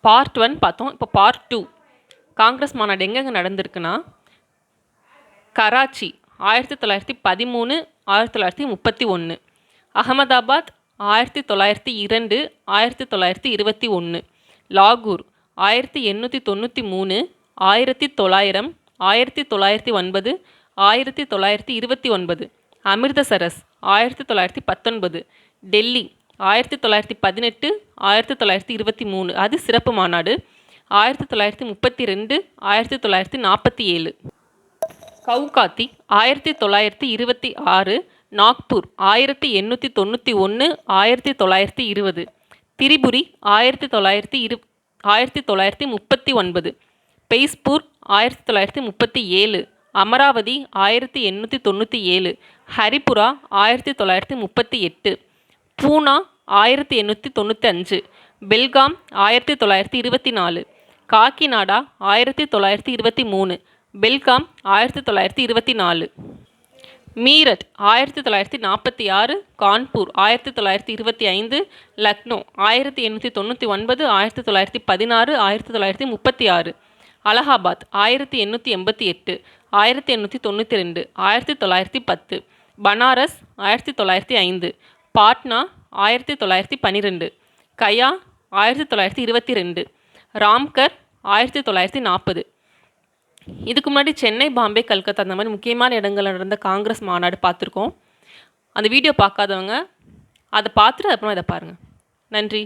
Part 1 பார்த்தோம். இப்போ part 2 Congress மாநாடு எங்கெங்கே நடந்திருக்குன்னா, கராச்சி 1913 1931, அகமதாபாத் 1902 1921, லாகூர் 1893 1900 1909 1929, அமிர்தசரஸ் 1919, டெல்லி 1918 1923, அது சிறப்பு மாநாடு 1932 1947, கவுகாத்தி 1926, நாக்பூர் 1891 1920, திரிபுரி 1939, பெய்ஸ்பூர் 1937, அமராவதி 1897, ஹரிபுரா 1938, பூனா 1895, பெல்காம் 1924, காக்கிநாடா 1923, பெல்காம் 1924, மீரட் 1946, கான்பூர் 1925, லக்னோ 1899 1916 1936, அலகாபாத் 1888 1892 1910, பனாரஸ் 1905, பாட்னா 1912, கயா 1922, ராம்கர் 1940. இதுக்கு முன்னாடி சென்னை, பாம்பே, கல்கத்தா அந்த மாதிரி முக்கியமான இடங்களில் நடந்த காங்கிரஸ் மாநாடு பார்த்துருக்கோம். அந்த வீடியோ பார்க்காதவங்க அதை பார்த்துட்டு அப்புறமா இதை பாருங்கள். நன்றி.